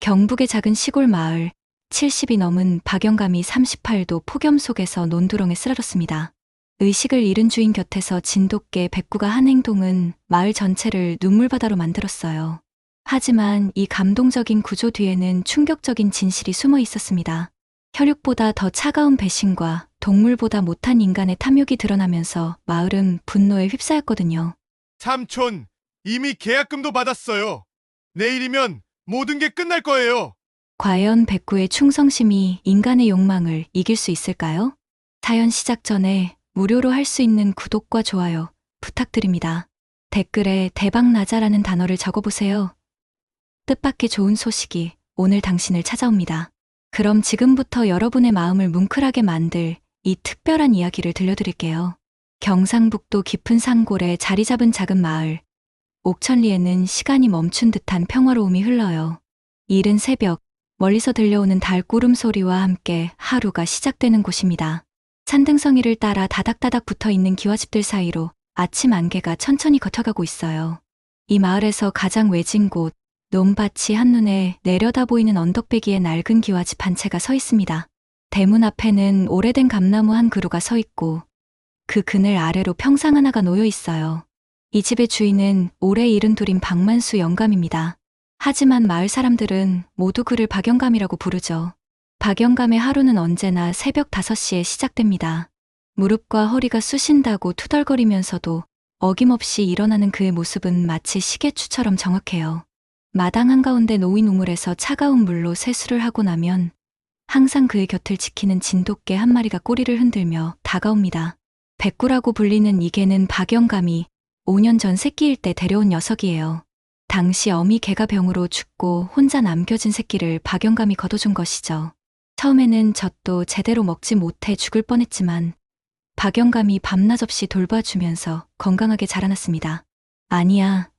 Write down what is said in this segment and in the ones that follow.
경북의 작은 시골 마을, 70이 넘은 박영감이 38도 폭염 속에서 논두렁에 쓰러졌습니다. 의식을 잃은 주인 곁에서 진돗개 백구가 한 행동은 마을 전체를 눈물바다로 만들었어요. 하지만 이 감동적인 구조 뒤에는 충격적인 진실이 숨어 있었습니다. 혈육보다 더 차가운 배신과 동물보다 못한 인간의 탐욕이 드러나면서 마을은 분노에 휩싸였거든요. 삼촌, 이미 계약금도 받았어요. 내일이면 모든 게 끝날 거예요. 과연 백구의 충성심이 인간의 욕망을 이길 수 있을까요? 사연 시작 전에 무료로 할 수 있는 구독과 좋아요 부탁드립니다. 댓글에 대박나자라는 단어를 적어보세요. 뜻밖의 좋은 소식이 오늘 당신을 찾아옵니다. 그럼 지금부터 여러분의 마음을 뭉클하게 만들 이 특별한 이야기를 들려드릴게요. 경상북도 깊은 산골에 자리 잡은 작은 마을, 옥천리에는 시간이 멈춘 듯한 평화로움이 흘러요. 이른 새벽, 멀리서 들려오는 달 구름소리와 함께 하루가 시작되는 곳입니다. 산등성이를 따라 다닥다닥 붙어있는 기와집들 사이로 아침 안개가 천천히 걷혀가고 있어요. 이 마을에서 가장 외진 곳, 논밭이 한눈에 내려다 보이는 언덕배기에 낡은 기와집 한 채가 서 있습니다. 대문 앞에는 오래된 감나무 한 그루가 서 있고 그 그늘 아래로 평상 하나가 놓여 있어요. 이 집의 주인은 올해 72인 박만수 영감입니다. 하지만 마을 사람들은 모두 그를 박영감이라고 부르죠. 박영감의 하루는 언제나 새벽 5시에 시작됩니다. 무릎과 허리가 쑤신다고 투덜거리면서도 어김없이 일어나는 그의 모습은 마치 시계추처럼 정확해요. 마당 한가운데 놓인 우물에서 차가운 물로 세수를 하고 나면 항상 그의 곁을 지키는 진돗개 한 마리가 꼬리를 흔들며 다가옵니다. 백구라고 불리는 이 개는 박영감이 5년 전 새끼일 때 데려온 녀석이에요. 당시 어미 개가 병으로 죽고 혼자 남겨진 새끼를 박영감이 거둬준 것이죠. 처음에는 젖도 제대로 먹지 못해 죽을 뻔했지만 박영감이 밤낮 없이 돌봐주면서 건강하게 자라났습니다. 아니야.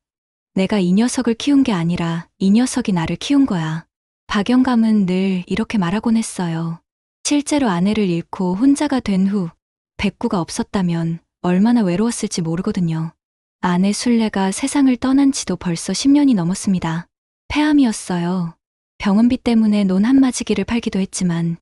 내가 이 녀석을 키운 게 아니라 이 녀석이 나를 키운 거야. 박영감은 늘 이렇게 말하곤 했어요. 실제로 아내를 잃고 혼자가 된 후 백구가 없었다면 얼마나 외로웠을지 모르거든요. 아내 순례가 세상을 떠난 지도 벌써 10년이 넘었습니다. 폐암이었어요. 병원비 때문에 논 한마지기를 팔기도 했지만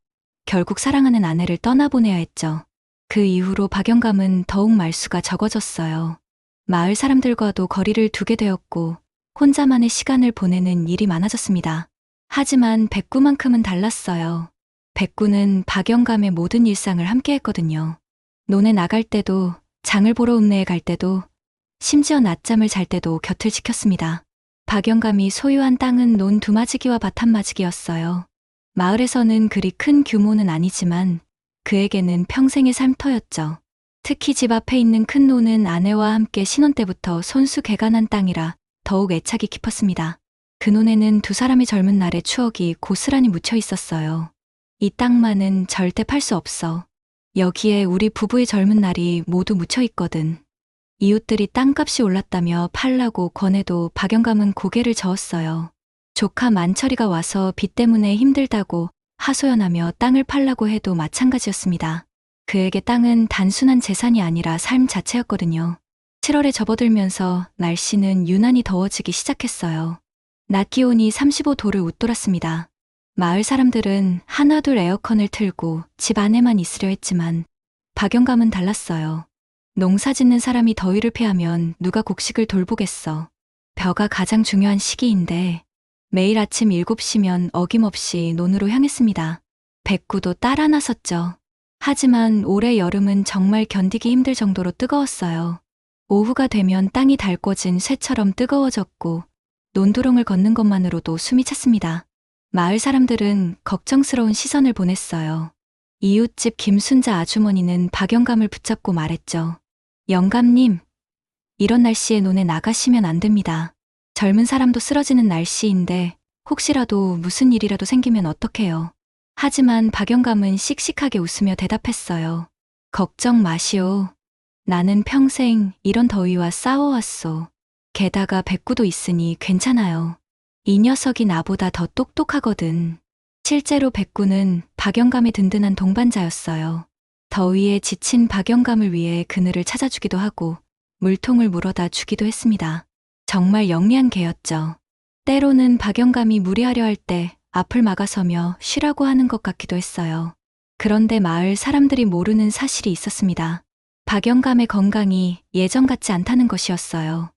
결국 사랑하는 아내를 떠나보내야 했죠. 그 이후로 박영감은 더욱 말수가 적어졌어요. 마을 사람들과도 거리를 두게 되었고 혼자만의 시간을 보내는 일이 많아졌습니다. 하지만 백구만큼은 달랐어요. 백구는 박영감의 모든 일상을 함께 했거든요. 논에 나갈 때도, 장을 보러 읍내에 갈 때도, 심지어 낮잠을 잘 때도 곁을 지켰습니다. 박영감이 소유한 땅은 논 2마지기와 밭 1마지기였어요. 마을에서는 그리 큰 규모는 아니지만 그에게는 평생의 삶터였죠. 특히 집 앞에 있는 큰 논은 아내와 함께 신혼 때부터 손수 개간한 땅이라 더욱 애착이 깊었습니다. 그 논에는 두 사람의 젊은 날의 추억이 고스란히 묻혀 있었어요. 이 땅만은 절대 팔 수 없어. 여기에 우리 부부의 젊은 날이 모두 묻혀 있거든. 이웃들이 땅값이 올랐다며 팔라고 권해도 박영감은 고개를 저었어요. 조카 만철이가 와서 빚 때문에 힘들다고 하소연하며 땅을 팔라고 해도 마찬가지였습니다. 그에게 땅은 단순한 재산이 아니라 삶 자체였거든요. 7월에 접어들면서 날씨는 유난히 더워지기 시작했어요. 낮 기온이 35도를 웃돌았습니다. 마을 사람들은 하나둘 에어컨을 틀고 집 안에만 있으려 했지만 박영감은 달랐어요. 농사 짓는 사람이 더위를 피하면 누가 곡식을 돌보겠어. 벼가 가장 중요한 시기인데 매일 아침 7시면 어김없이 논으로 향했습니다. 백구도 따라 나섰죠. 하지만 올해 여름은 정말 견디기 힘들 정도로 뜨거웠어요. 오후가 되면 땅이 달궈진 쇠처럼 뜨거워졌고 논두렁을 걷는 것만으로도 숨이 찼습니다. 마을 사람들은 걱정스러운 시선을 보냈어요. 이웃집 김순자 아주머니는 박영감을 붙잡고 말했죠. 영감님, 이런 날씨에 논에 나가시면 안 됩니다. 젊은 사람도 쓰러지는 날씨인데 혹시라도 무슨 일이라도 생기면 어떡해요. 하지만 박영감은 씩씩하게 웃으며 대답했어요. 걱정 마시오. 나는 평생 이런 더위와 싸워왔소. 게다가 백구도 있으니 괜찮아요. 이 녀석이 나보다 더 똑똑하거든. 실제로 백구는 박영감의 든든한 동반자였어요. 더위에 지친 박영감을 위해 그늘을 찾아주기도 하고 물통을 물어다 주기도 했습니다. 정말 영리한 개였죠. 때로는 박영감이 무리하려 할 때 앞을 막아서며 쉬라고 하는 것 같기도 했어요. 그런데 마을 사람들이 모르는 사실이 있었습니다. 박영감의 건강이 예전 같지 않다는 것이었어요.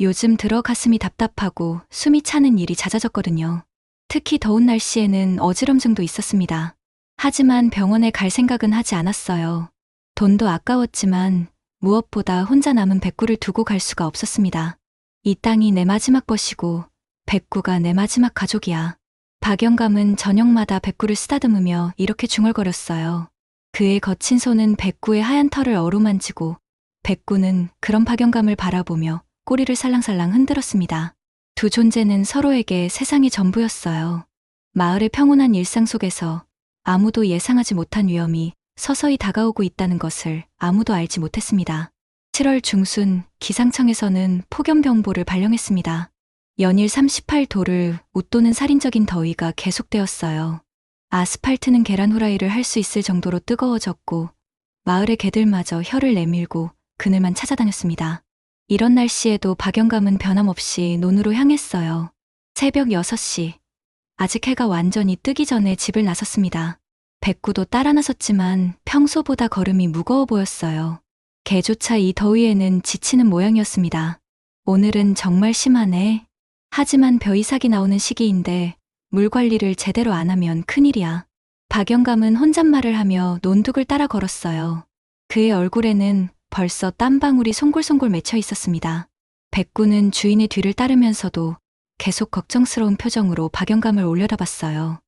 요즘 들어 가슴이 답답하고 숨이 차는 일이 잦아졌거든요. 특히 더운 날씨에는 어지럼증도 있었습니다. 하지만 병원에 갈 생각은 하지 않았어요. 돈도 아까웠지만 무엇보다 혼자 남은 백구를 두고 갈 수가 없었습니다. 이 땅이 내 마지막 벗이고 백구가 내 마지막 가족이야. 박영감은 저녁마다 백구를 쓰다듬으며 이렇게 중얼거렸어요. 그의 거친 손은 백구의 하얀 털을 어루만지고 백구는 그런 박영감을 바라보며 꼬리를 살랑살랑 흔들었습니다. 두 존재는 서로에게 세상이 전부였어요. 마을의 평온한 일상 속에서 아무도 예상하지 못한 위험이 서서히 다가오고 있다는 것을 아무도 알지 못했습니다. 7월 중순 기상청에서는 폭염경보를 발령했습니다. 연일 38도를 웃도는 살인적인 더위가 계속되었어요. 아스팔트는 계란 후라이를 할 수 있을 정도로 뜨거워졌고 마을의 개들마저 혀를 내밀고 그늘만 찾아다녔습니다. 이런 날씨에도 박영감은 변함없이 논으로 향했어요. 새벽 6시. 아직 해가 완전히 뜨기 전에 집을 나섰습니다. 백구도 따라 나섰지만 평소보다 걸음이 무거워 보였어요. 개조차 이 더위에는 지치는 모양이었습니다. 오늘은 정말 심하네. 하지만 벼이삭이 나오는 시기인데 물 관리를 제대로 안 하면 큰일이야. 박영감은 혼잣말을 하며 논둑을 따라 걸었어요. 그의 얼굴에는 벌써 땀방울이 송골송골 맺혀 있었습니다. 백구는 주인의 뒤를 따르면서도 계속 걱정스러운 표정으로 박영감을 올려다봤어요.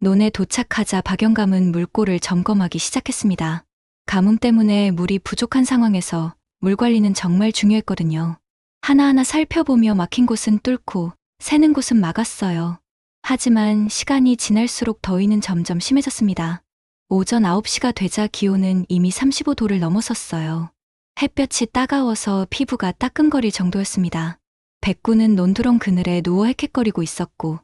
논에 도착하자 박영감은 물골을 점검하기 시작했습니다. 가뭄 때문에 물이 부족한 상황에서 물 관리는 정말 중요했거든요. 하나하나 살펴보며 막힌 곳은 뚫고 새는 곳은 막았어요. 하지만 시간이 지날수록 더위는 점점 심해졌습니다. 오전 9시가 되자 기온은 이미 35도를 넘어섰어요. 햇볕이 따가워서 피부가 따끔거릴 정도였습니다. 백구는 논두렁 그늘에 누워 헥헥거리고 있었고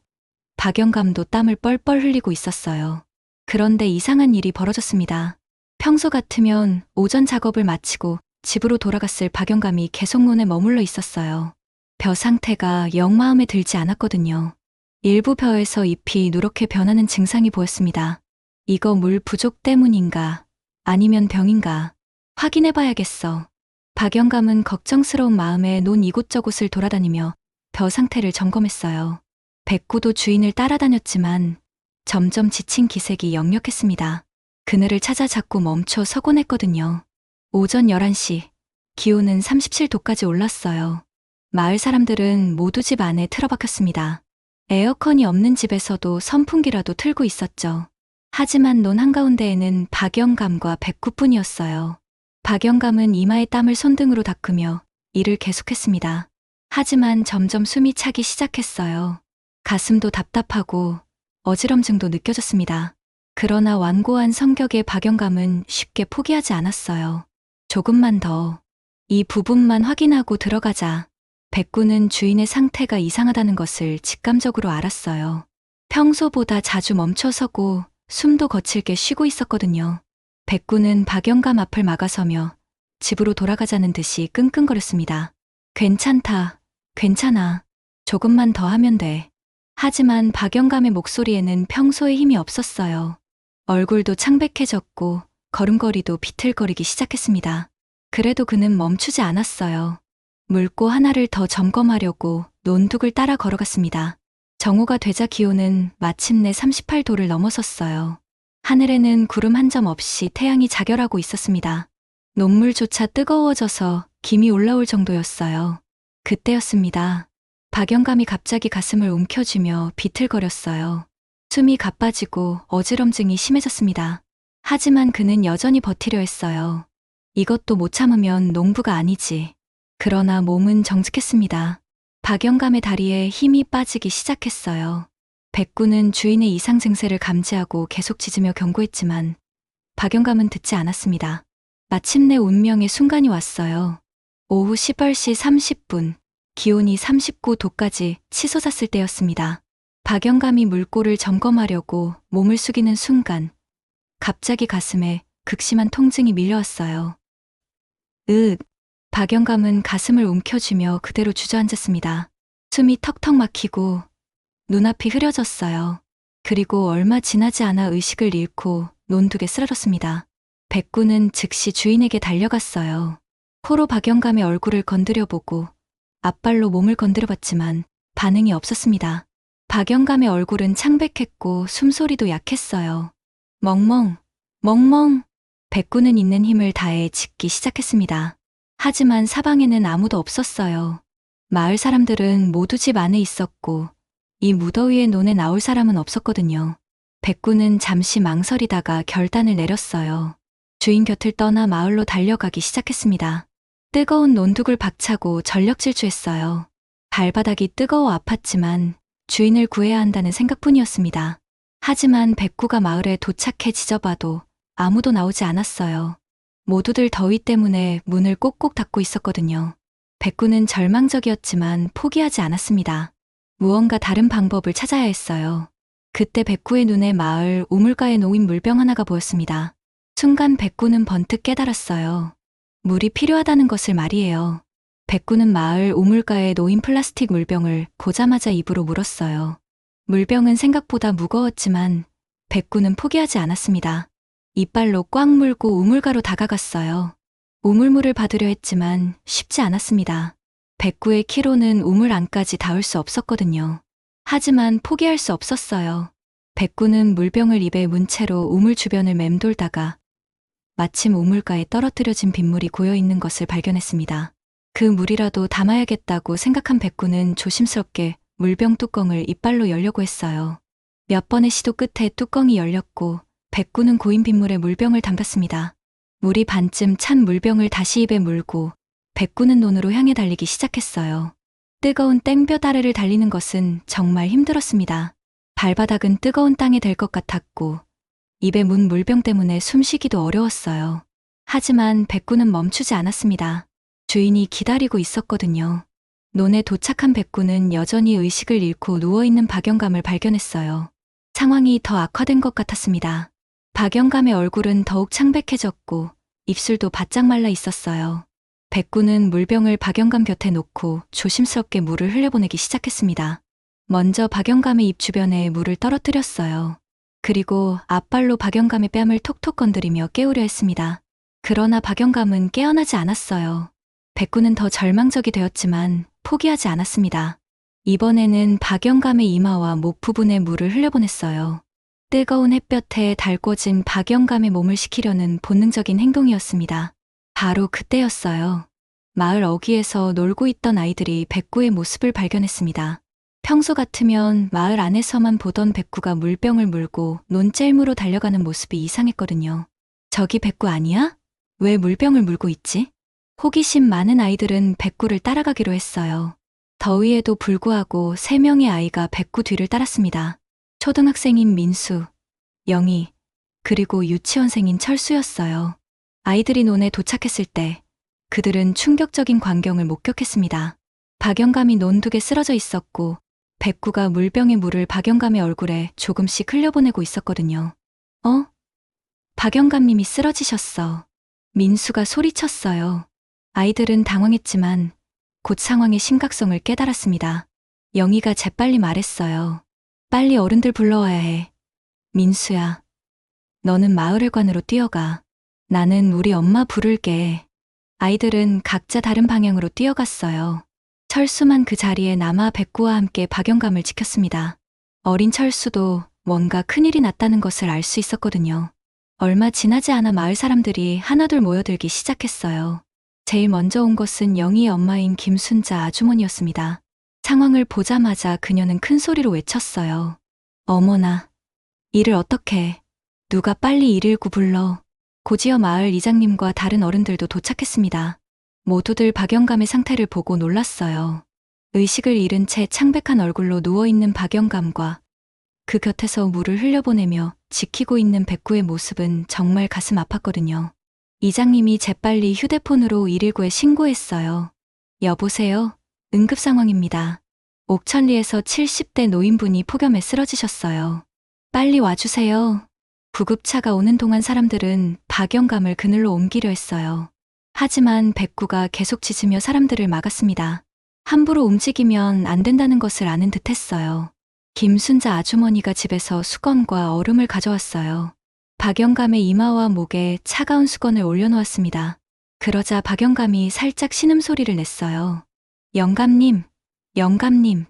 박영감도 땀을 뻘뻘 흘리고 있었어요. 그런데 이상한 일이 벌어졌습니다. 평소 같으면 오전 작업을 마치고 집으로 돌아갔을 박영감이 계속 논에 머물러 있었어요. 벼 상태가 영 마음에 들지 않았거든요. 일부 벼에서 잎이 누렇게 변하는 증상이 보였습니다. 이거 물 부족 때문인가? 아니면 병인가? 확인해봐야겠어. 박영감은 걱정스러운 마음에 논 이곳저곳을 돌아다니며 벼 상태를 점검했어요. 백구도 주인을 따라다녔지만 점점 지친 기색이 역력했습니다. 그늘을 찾아 자꾸 멈춰 서곤 했거든요. 오전 11시, 기온은 37도까지 올랐어요. 마을 사람들은 모두 집 안에 틀어박혔습니다. 에어컨이 없는 집에서도 선풍기라도 틀고 있었죠. 하지만 논 한가운데에는 박영감과 백구뿐이었어요. 박영감은 이마에 땀을 손등으로 닦으며 일을 계속했습니다. 하지만 점점 숨이 차기 시작했어요. 가슴도 답답하고 어지럼증도 느껴졌습니다. 그러나 완고한 성격의 박영감은 쉽게 포기하지 않았어요. 조금만 더. 이 부분만 확인하고 들어가자. 백구는 주인의 상태가 이상하다는 것을 직감적으로 알았어요. 평소보다 자주 멈춰서고 숨도 거칠게 쉬고 있었거든요. 백구는 박영감 앞을 막아서며 집으로 돌아가자는 듯이 끙끙거렸습니다. 괜찮다. 괜찮아. 조금만 더 하면 돼. 하지만 박영감의 목소리에는 평소의 힘이 없었어요. 얼굴도 창백해졌고 걸음걸이도 비틀거리기 시작했습니다. 그래도 그는 멈추지 않았어요. 물고 하나를 더 점검하려고 논둑을 따라 걸어갔습니다. 정오가 되자 기온은 마침내 38도를 넘어섰어요. 하늘에는 구름 한 점 없이 태양이 자결하고 있었습니다. 논물조차 뜨거워져서 김이 올라올 정도였어요. 그때였습니다. 박영감이 갑자기 가슴을 움켜쥐며 비틀거렸어요. 숨이 가빠지고 어지럼증이 심해졌습니다. 하지만 그는 여전히 버티려 했어요. 이것도 못 참으면 농부가 아니지. 그러나 몸은 정직했습니다. 박영감의 다리에 힘이 빠지기 시작했어요. 백구는 주인의 이상 증세를 감지하고 계속 짖으며 경고했지만 박영감은 듣지 않았습니다. 마침내 운명의 순간이 왔어요. 오후 10시 30분, 기온이 39도까지 치솟았을 때였습니다. 박영감이 물골을 점검하려고 몸을 숙이는 순간 갑자기 가슴에 극심한 통증이 밀려왔어요. 박영감은 가슴을 움켜쥐며 그대로 주저앉았습니다. 숨이 턱턱 막히고 눈앞이 흐려졌어요. 그리고 얼마 지나지 않아 의식을 잃고 논둑에 쓰러졌습니다. 백구는 즉시 주인에게 달려갔어요. 코로 박영감의 얼굴을 건드려보고 앞발로 몸을 건드려봤지만 반응이 없었습니다. 박영감의 얼굴은 창백했고 숨소리도 약했어요. 멍멍, 멍멍. 백구는 있는 힘을 다해 짖기 시작했습니다. 하지만 사방에는 아무도 없었어요. 마을 사람들은 모두 집 안에 있었고 이 무더위에 논에 나올 사람은 없었거든요. 백구는 잠시 망설이다가 결단을 내렸어요. 주인 곁을 떠나 마을로 달려가기 시작했습니다. 뜨거운 논둑을 박차고 전력 질주했어요. 발바닥이 뜨거워 아팠지만 주인을 구해야 한다는 생각뿐이었습니다. 하지만 백구가 마을에 도착해 지져봐도 아무도 나오지 않았어요. 모두들 더위 때문에 문을 꼭꼭 닫고 있었거든요. 백구는 절망적이었지만 포기하지 않았습니다. 무언가 다른 방법을 찾아야 했어요. 그때 백구의 눈에 마을 우물가에 놓인 물병 하나가 보였습니다. 순간 백구는 번뜩 깨달았어요. 물이 필요하다는 것을 말이에요. 백구는 마을 우물가에 놓인 플라스틱 물병을 보자마자 입으로 물었어요. 물병은 생각보다 무거웠지만 백구는 포기하지 않았습니다. 이빨로 꽉 물고 우물가로 다가갔어요. 우물물을 받으려 했지만 쉽지 않았습니다. 백구의 키로는 우물 안까지 닿을 수 없었거든요. 하지만 포기할 수 없었어요. 백구는 물병을 입에 문 채로 우물 주변을 맴돌다가 마침 우물가에 떨어뜨려진 빗물이 고여있는 것을 발견했습니다. 그 물이라도 담아야겠다고 생각한 백구는 조심스럽게 물병 뚜껑을 이빨로 열려고 했어요. 몇 번의 시도 끝에 뚜껑이 열렸고 백구는 고인 빗물에 물병을 담갔습니다. 물이 반쯤 찬 물병을 다시 입에 물고 백구는 논으로 향해 달리기 시작했어요. 뜨거운 땡볕 아래를 달리는 것은 정말 힘들었습니다. 발바닥은 뜨거운 땅에 댈 것 같았고 입에 문 물병 때문에 숨쉬기도 어려웠어요. 하지만 백구는 멈추지 않았습니다. 주인이 기다리고 있었거든요. 논에 도착한 백구는 여전히 의식을 잃고 누워있는 박영감을 발견했어요. 상황이 더 악화된 것 같았습니다. 박영감의 얼굴은 더욱 창백해졌고 입술도 바짝 말라 있었어요. 백구는 물병을 박영감 곁에 놓고 조심스럽게 물을 흘려보내기 시작했습니다. 먼저 박영감의 입 주변에 물을 떨어뜨렸어요. 그리고 앞발로 박영감의 뺨을 톡톡 건드리며 깨우려 했습니다. 그러나 박영감은 깨어나지 않았어요. 백구는 더 절망적이 되었지만 포기하지 않았습니다. 이번에는 박영감의 이마와 목 부분에 물을 흘려보냈어요. 뜨거운 햇볕에 달궈진 박영감의 몸을 식히려는 본능적인 행동이었습니다. 바로 그때였어요. 마을 어귀에서 놀고 있던 아이들이 백구의 모습을 발견했습니다. 평소 같으면 마을 안에서만 보던 백구가 물병을 물고 논젤무로 달려가는 모습이 이상했거든요. 저기 백구 아니야? 왜 물병을 물고 있지? 호기심 많은 아이들은 백구를 따라가기로 했어요. 더위에도 불구하고 3명의 아이가 백구 뒤를 따랐습니다. 초등학생인 민수, 영희, 그리고 유치원생인 철수였어요. 아이들이 논에 도착했을 때 그들은 충격적인 광경을 목격했습니다. 박영감이 논둑에 쓰러져 있었고 백구가 물병의 물을 박영감의 얼굴에 조금씩 흘려보내고 있었거든요. 박영감님이 쓰러지셨어. 민수가 소리쳤어요. 아이들은 당황했지만 곧 상황의 심각성을 깨달았습니다. 영희가 재빨리 말했어요. 빨리 어른들 불러와야 해. 민수야, 너는 마을회관으로 뛰어가. 나는 우리 엄마 부를게. 아이들은 각자 다른 방향으로 뛰어갔어요. 철수만 그 자리에 남아 백구와 함께 박영감을 지켰습니다. 어린 철수도 뭔가 큰일이 났다는 것을 알 수 있었거든요. 얼마 지나지 않아 마을 사람들이 하나둘 모여들기 시작했어요. 제일 먼저 온 것은 영희의 엄마인 김순자 아주머니였습니다. 상황을 보자마자 그녀는 큰 소리로 외쳤어요. 어머나, 이를 어떻게 해. 누가 빨리 119 불러. 고지어 마을 이장님과 다른 어른들도 도착했습니다. 모두들 박영감의 상태를 보고 놀랐어요. 의식을 잃은 채 창백한 얼굴로 누워있는 박영감과 그 곁에서 물을 흘려보내며 지키고 있는 백구의 모습은 정말 가슴 아팠거든요. 이장님이 재빨리 휴대폰으로 119에 신고했어요. 여보세요? 응급 상황입니다. 옥천리에서 70대 노인분이 폭염에 쓰러지셨어요. 빨리 와주세요. 구급차가 오는 동안 사람들은 박영감을 그늘로 옮기려 했어요. 하지만 백구가 계속 짖으며 사람들을 막았습니다. 함부로 움직이면 안 된다는 것을 아는 듯 했어요. 김순자 아주머니가 집에서 수건과 얼음을 가져왔어요. 박영감의 이마와 목에 차가운 수건을 올려놓았습니다. 그러자 박영감이 살짝 신음소리를 냈어요. 영감님, 영감님,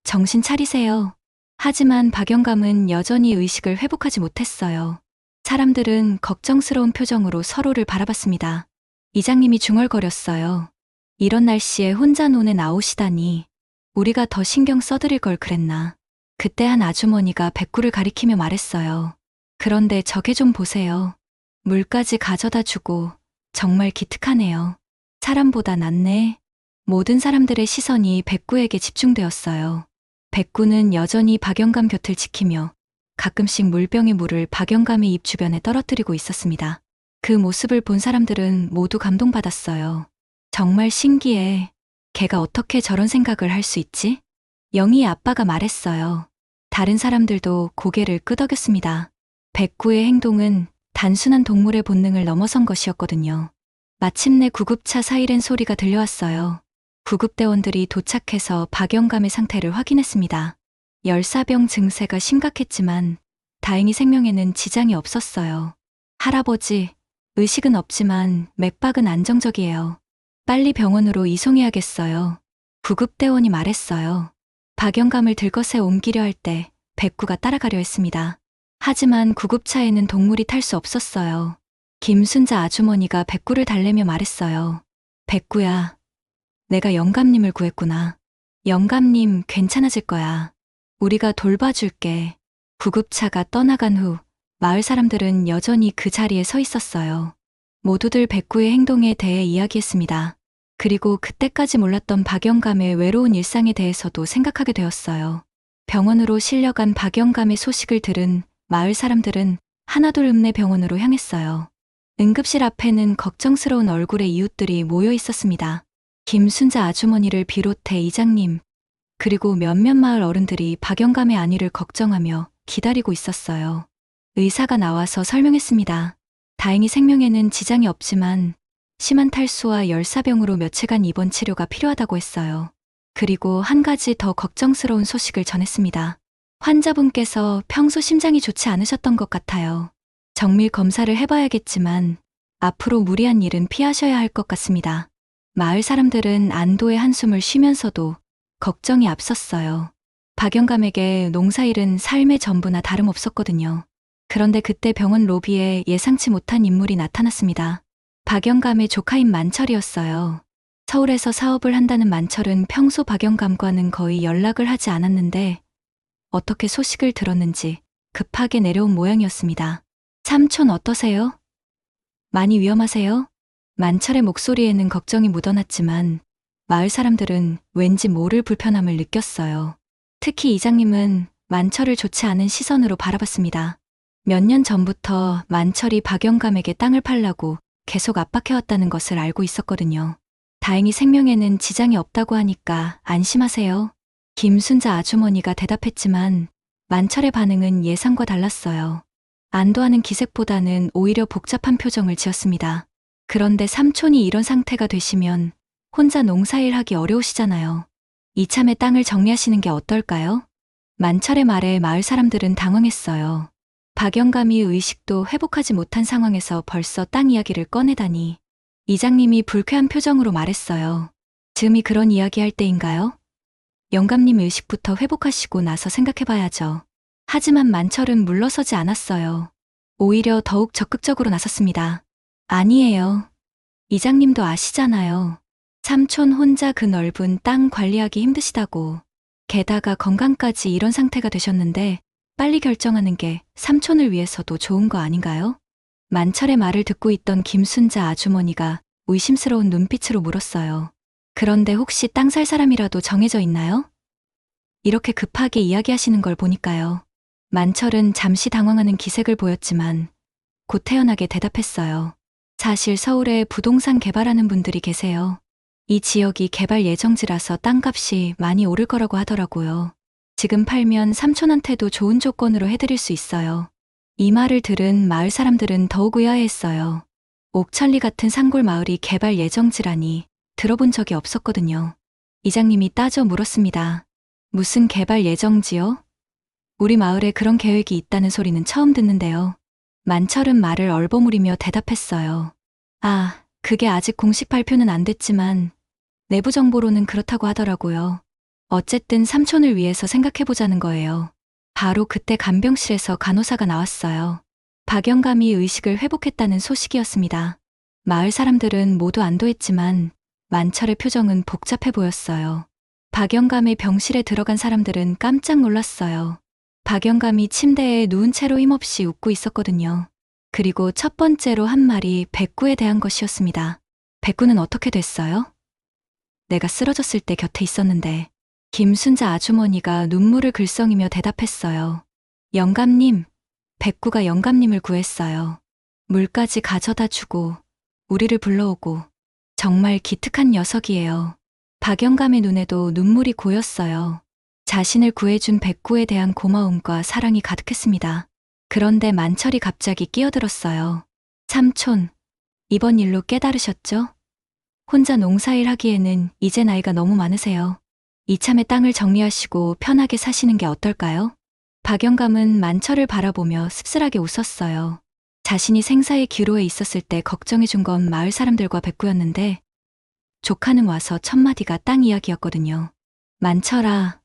정신 차리세요. 하지만 박영감은 여전히 의식을 회복하지 못했어요. 사람들은 걱정스러운 표정으로 서로를 바라봤습니다. 이장님이 중얼거렸어요. 이런 날씨에 혼자 논에 나오시다니. 우리가 더 신경 써드릴 걸 그랬나. 그때 한 아주머니가 백구를 가리키며 말했어요. 그런데 저게 좀 보세요. 물까지 가져다 주고 정말 기특하네요. 사람보다 낫네. 모든 사람들의 시선이 백구에게 집중되었어요. 백구는 여전히 박영감 곁을 지키며 가끔씩 물병의 물을 박영감의 입 주변에 떨어뜨리고 있었습니다. 그 모습을 본 사람들은 모두 감동받았어요. 정말 신기해. 걔가 어떻게 저런 생각을 할 수 있지? 영희의 아빠가 말했어요. 다른 사람들도 고개를 끄덕였습니다. 백구의 행동은 단순한 동물의 본능을 넘어선 것이었거든요. 마침내 구급차 사이렌 소리가 들려왔어요. 구급대원들이 도착해서 박영감의 상태를 확인했습니다. 열사병 증세가 심각했지만 다행히 생명에는 지장이 없었어요. 할아버지, 의식은 없지만 맥박은 안정적이에요. 빨리 병원으로 이송해야겠어요. 구급대원이 말했어요. 박영감을 들것에 옮기려 할 때 백구가 따라가려 했습니다. 하지만 구급차에는 동물이 탈 수 없었어요. 김순자 아주머니가 백구를 달래며 말했어요. 백구야, 내가 영감님을 구했구나. 영감님 괜찮아질 거야. 우리가 돌봐줄게. 구급차가 떠나간 후 마을 사람들은 여전히 그 자리에 서 있었어요. 모두들 백구의 행동에 대해 이야기했습니다. 그리고 그때까지 몰랐던 박영감의 외로운 일상에 대해서도 생각하게 되었어요. 병원으로 실려간 박영감의 소식을 들은 마을 사람들은 하나둘 읍내 병원으로 향했어요. 응급실 앞에는 걱정스러운 얼굴의 이웃들이 모여 있었습니다. 김순자 아주머니를 비롯해 이장님, 그리고 몇몇 마을 어른들이 박영감의 안위를 걱정하며 기다리고 있었어요. 의사가 나와서 설명했습니다. 다행히 생명에는 지장이 없지만 심한 탈수와 열사병으로 며칠간 입원 치료가 필요하다고 했어요. 그리고 한 가지 더 걱정스러운 소식을 전했습니다. 환자분께서 평소 심장이 좋지 않으셨던 것 같아요. 정밀 검사를 해봐야겠지만 앞으로 무리한 일은 피하셔야 할 것 같습니다. 마을 사람들은 안도의 한숨을 쉬면서도 걱정이 앞섰어요. 박영감에게 농사일은 삶의 전부나 다름없었거든요. 그런데 그때 병원 로비에 예상치 못한 인물이 나타났습니다. 박영감의 조카인 만철이었어요. 서울에서 사업을 한다는 만철은 평소 박영감과는 거의 연락을 하지 않았는데 어떻게 소식을 들었는지 급하게 내려온 모양이었습니다. 삼촌 어떠세요? 많이 위험하세요? 만철의 목소리에는 걱정이 묻어났지만 마을 사람들은 왠지 모를 불편함을 느꼈어요. 특히 이장님은 만철을 좋지 않은 시선으로 바라봤습니다. 몇 년 전부터 만철이 박영감에게 땅을 팔라고 계속 압박해왔다는 것을 알고 있었거든요. 다행히 생명에는 지장이 없다고 하니까 안심하세요. 김순자 아주머니가 대답했지만 만철의 반응은 예상과 달랐어요. 안도하는 기색보다는 오히려 복잡한 표정을 지었습니다. 그런데 삼촌이 이런 상태가 되시면 혼자 농사일 하기 어려우시잖아요. 이참에 땅을 정리하시는 게 어떨까요? 만철의 말에 마을 사람들은 당황했어요. 박영감이 의식도 회복하지 못한 상황에서 벌써 땅 이야기를 꺼내다니. 이장님이 불쾌한 표정으로 말했어요. 지금이 그런 이야기할 때인가요? 영감님 의식부터 회복하시고 나서 생각해봐야죠. 하지만 만철은 물러서지 않았어요. 오히려 더욱 적극적으로 나섰습니다. 아니에요. 이장님도 아시잖아요. 삼촌 혼자 그 넓은 땅 관리하기 힘드시다고. 게다가 건강까지 이런 상태가 되셨는데 빨리 결정하는 게 삼촌을 위해서도 좋은 거 아닌가요? 만철의 말을 듣고 있던 김순자 아주머니가 의심스러운 눈빛으로 물었어요. 그런데 혹시 땅 살 사람이라도 정해져 있나요? 이렇게 급하게 이야기하시는 걸 보니까요. 만철은 잠시 당황하는 기색을 보였지만 곧 태연하게 대답했어요. 사실 서울에 부동산 개발하는 분들이 계세요. 이 지역이 개발 예정지라서 땅값이 많이 오를 거라고 하더라고요. 지금 팔면 삼촌한테도 좋은 조건으로 해드릴 수 있어요. 이 말을 들은 마을 사람들은 더욱 의아해했어요. 옥천리 같은 산골 마을이 개발 예정지라니 들어본 적이 없었거든요. 이장님이 따져 물었습니다. 무슨 개발 예정지요? 우리 마을에 그런 계획이 있다는 소리는 처음 듣는데요. 만철은 말을 얼버무리며 대답했어요. 아, 그게 아직 공식 발표는 안 됐지만 내부 정보로는 그렇다고 하더라고요. 어쨌든 삼촌을 위해서 생각해보자는 거예요. 바로 그때 간병실에서 간호사가 나왔어요. 박영감이 의식을 회복했다는 소식이었습니다. 마을 사람들은 모두 안도했지만 만철의 표정은 복잡해 보였어요. 박영감의 병실에 들어간 사람들은 깜짝 놀랐어요. 박영감이 침대에 누운 채로 힘없이 웃고 있었거든요. 그리고 첫 번째로 한 말이 백구에 대한 것이었습니다. 백구는 어떻게 됐어요? 내가 쓰러졌을 때 곁에 있었는데. 김순자 아주머니가 눈물을 글썽이며 대답했어요. 영감님, 백구가 영감님을 구했어요. 물까지 가져다 주고 우리를 불러오고 정말 기특한 녀석이에요. 박영감의 눈에도 눈물이 고였어요. 자신을 구해준 백구에 대한 고마움과 사랑이 가득했습니다. 그런데 만철이 갑자기 끼어들었어요. 삼촌, 이번 일로 깨달으셨죠? 혼자 농사일 하기에는 이제 나이가 너무 많으세요. 이참에 땅을 정리하시고 편하게 사시는 게 어떨까요? 박영감은 만철을 바라보며 씁쓸하게 웃었어요. 자신이 생사의 기로에 있었을 때 걱정해준 건 마을 사람들과 백구였는데 조카는 와서 첫마디가 땅 이야기였거든요. 만철아,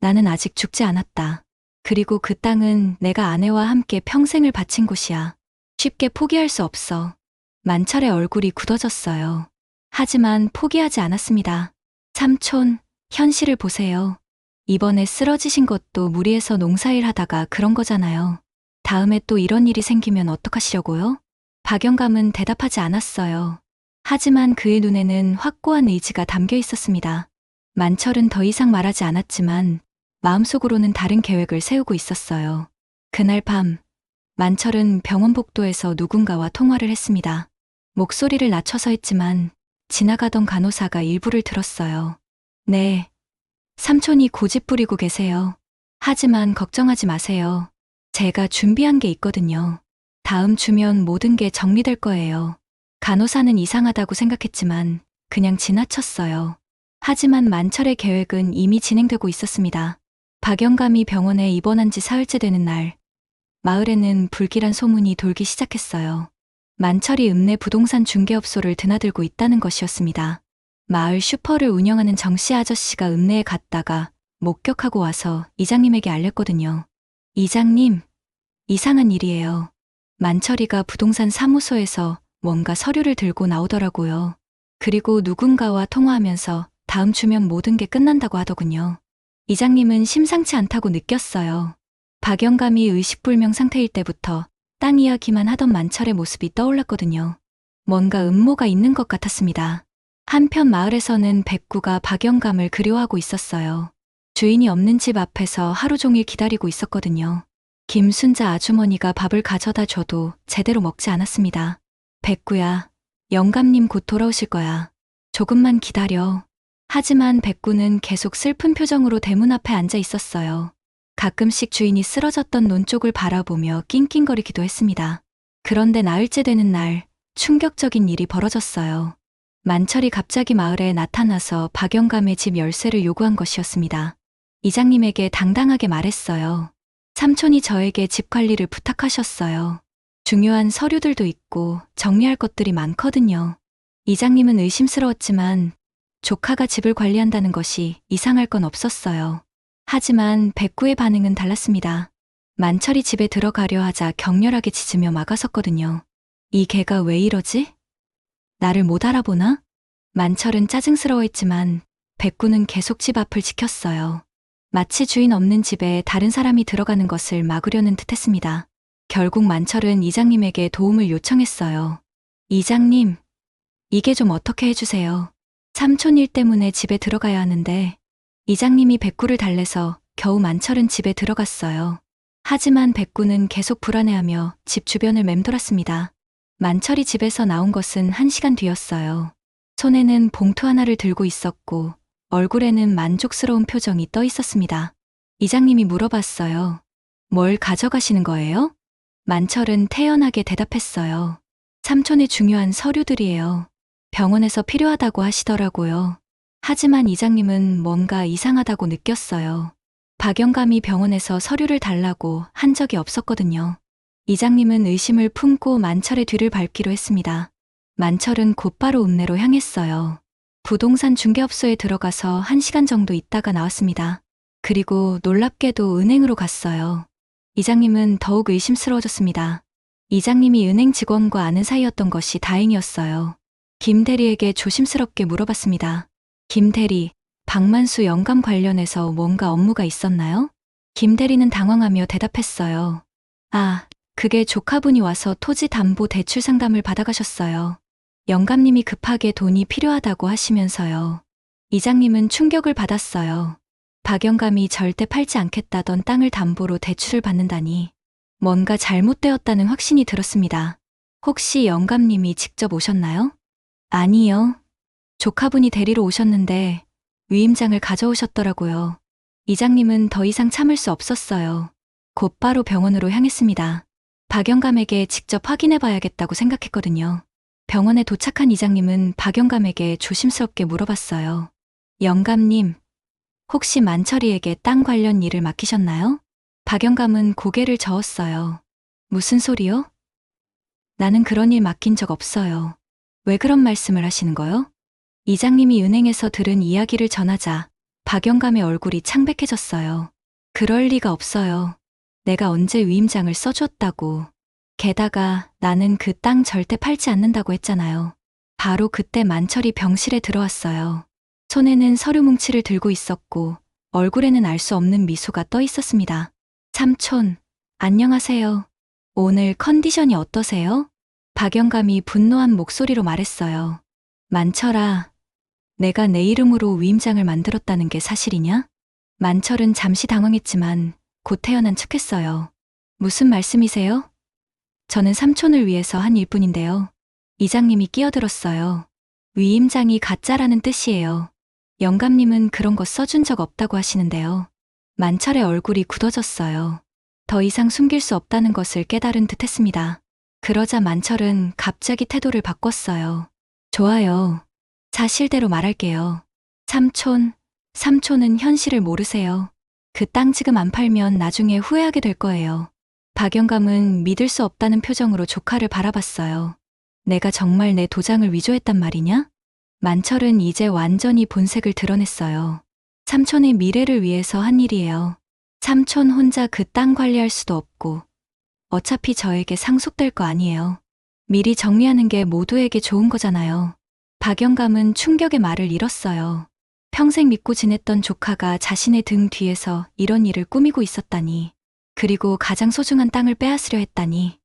나는 아직 죽지 않았다. 그리고 그 땅은 내가 아내와 함께 평생을 바친 곳이야. 쉽게 포기할 수 없어. 만철의 얼굴이 굳어졌어요. 하지만 포기하지 않았습니다. 삼촌, 현실을 보세요. 이번에 쓰러지신 것도 무리해서 농사일 하다가 그런 거잖아요. 다음에 또 이런 일이 생기면 어떡하시려고요? 박영감은 대답하지 않았어요. 하지만 그의 눈에는 확고한 의지가 담겨 있었습니다. 만철은 더 이상 말하지 않았지만 마음속으로는 다른 계획을 세우고 있었어요. 그날 밤, 만철은 병원 복도에서 누군가와 통화를 했습니다. 목소리를 낮춰서 했지만 지나가던 간호사가 일부를 들었어요. 네, 삼촌이 고집 부리고 계세요. 하지만 걱정하지 마세요. 제가 준비한 게 있거든요. 다음 주면 모든 게 정리될 거예요. 간호사는 이상하다고 생각했지만 그냥 지나쳤어요. 하지만 만철의 계획은 이미 진행되고 있었습니다. 박영감이 병원에 입원한 지 사흘째 되는 날, 마을에는 불길한 소문이 돌기 시작했어요. 만철이 읍내 부동산 중개업소를 드나들고 있다는 것이었습니다. 마을 슈퍼를 운영하는 정씨 아저씨가 읍내에 갔다가 목격하고 와서 이장님에게 알렸거든요. 이장님, 이상한 일이에요. 만철이가 부동산 사무소에서 뭔가 서류를 들고 나오더라고요. 그리고 누군가와 통화하면서 다음 주면 모든 게 끝난다고 하더군요. 이장님은 심상치 않다고 느꼈어요. 박영감이 의식불명 상태일 때부터 땅 이야기만 하던 만철의 모습이 떠올랐거든요. 뭔가 음모가 있는 것 같았습니다. 한편 마을에서는 백구가 박영감을 그리워하고 있었어요. 주인이 없는 집 앞에서 하루 종일 기다리고 있었거든요. 김순자 아주머니가 밥을 가져다 줘도 제대로 먹지 않았습니다. 백구야, 영감님 곧 돌아오실 거야. 조금만 기다려. 하지만 백구는 계속 슬픈 표정으로 대문 앞에 앉아 있었어요. 가끔씩 주인이 쓰러졌던 논 쪽을 바라보며 낑낑거리기도 했습니다. 그런데 나흘째 되는 날, 충격적인 일이 벌어졌어요. 만철이 갑자기 마을에 나타나서 박영감의 집 열쇠를 요구한 것이었습니다. 이장님에게 당당하게 말했어요. 삼촌이 저에게 집 관리를 부탁하셨어요. 중요한 서류들도 있고 정리할 것들이 많거든요. 이장님은 의심스러웠지만 조카가 집을 관리한다는 것이 이상할 건 없었어요. 하지만 백구의 반응은 달랐습니다. 만철이 집에 들어가려 하자 격렬하게 짖으며 막아섰거든요. 이 개가 왜 이러지? 나를 못 알아보나? 만철은 짜증스러워했지만 백구는 계속 집 앞을 지켰어요. 마치 주인 없는 집에 다른 사람이 들어가는 것을 막으려는 듯했습니다. 결국 만철은 이장님에게 도움을 요청했어요. 이장님, 이게 좀 어떻게 해주세요. 삼촌 일 때문에 집에 들어가야 하는데 이장님이 백구를 달래서 겨우 만철은 집에 들어갔어요. 하지만 백구는 계속 불안해하며 집 주변을 맴돌았습니다. 만철이 집에서 나온 것은 1시간 뒤였어요. 손에는 봉투 하나를 들고 있었고 얼굴에는 만족스러운 표정이 떠 있었습니다. 이장님이 물어봤어요. 뭘 가져가시는 거예요? 만철은 태연하게 대답했어요. 삼촌의 중요한 서류들이에요. 병원에서 필요하다고 하시더라고요. 하지만 이장님은 뭔가 이상하다고 느꼈어요. 박영감이 병원에서 서류를 달라고 한 적이 없었거든요. 이장님은 의심을 품고 만철의 뒤를 밟기로 했습니다. 만철은 곧바로 읍내로 향했어요. 부동산 중개업소에 들어가서 1시간 정도 있다가 나왔습니다. 그리고 놀랍게도 은행으로 갔어요. 이장님은 더욱 의심스러워졌습니다. 이장님이 은행 직원과 아는 사이였던 것이 다행이었어요. 김 대리에게 조심스럽게 물어봤습니다. 김 대리, 박만수 영감 관련해서 뭔가 업무가 있었나요? 김 대리는 당황하며 대답했어요. 아, 그게 조카분이 와서 토지 담보 대출 상담을 받아가셨어요. 영감님이 급하게 돈이 필요하다고 하시면서요. 이장님은 충격을 받았어요. 박영감이 절대 팔지 않겠다던 땅을 담보로 대출을 받는다니 뭔가 잘못되었다는 확신이 들었습니다. 혹시 영감님이 직접 오셨나요? 아니요. 조카분이 데리러 오셨는데 위임장을 가져오셨더라고요. 이장님은 더 이상 참을 수 없었어요. 곧바로 병원으로 향했습니다. 박영감에게 직접 확인해 봐야겠다고 생각했거든요. 병원에 도착한 이장님은 박영감에게 조심스럽게 물어봤어요. 영감님, 혹시 만철이에게 땅 관련 일을 맡기셨나요? 박영감은 고개를 저었어요. 무슨 소리요? 나는 그런 일 맡긴 적 없어요. 왜 그런 말씀을 하시는 거요? 이장님이 은행에서 들은 이야기를 전하자 박영감의 얼굴이 창백해졌어요. 그럴 리가 없어요. 내가 언제 위임장을 써줬다고. 게다가 나는 그 땅 절대 팔지 않는다고 했잖아요. 바로 그때 만철이 병실에 들어왔어요. 손에는 서류 뭉치를 들고 있었고 얼굴에는 알 수 없는 미소가 떠 있었습니다. 삼촌, 안녕하세요. 오늘 컨디션이 어떠세요? 박영감이 분노한 목소리로 말했어요. 만철아, 내가 내 이름으로 위임장을 만들었다는 게 사실이냐? 만철은 잠시 당황했지만 곧 태어난 척했어요. 무슨 말씀이세요? 저는 삼촌을 위해서 한 일뿐인데요. 이장님이 끼어들었어요. 위임장이 가짜라는 뜻이에요. 영감님은 그런 거 써준 적 없다고 하시는데요. 만철의 얼굴이 굳어졌어요. 더 이상 숨길 수 없다는 것을 깨달은 듯 했습니다. 그러자 만철은 갑자기 태도를 바꿨어요. 좋아요. 사실대로 말할게요. 삼촌은 현실을 모르세요. 그 땅 지금 안 팔면 나중에 후회하게 될 거예요. 박영감은 믿을 수 없다는 표정으로 조카를 바라봤어요. 내가 정말 내 도장을 위조했단 말이냐? 만철은 이제 완전히 본색을 드러냈어요. 삼촌의 미래를 위해서 한 일이에요. 삼촌 혼자 그 땅 관리할 수도 없고 어차피 저에게 상속될 거 아니에요. 미리 정리하는 게 모두에게 좋은 거잖아요. 박영감은 충격의 말을 잃었어요. 평생 믿고 지냈던 조카가 자신의 등 뒤에서 이런 일을 꾸미고 있었다니. 그리고 가장 소중한 땅을 빼앗으려 했다니.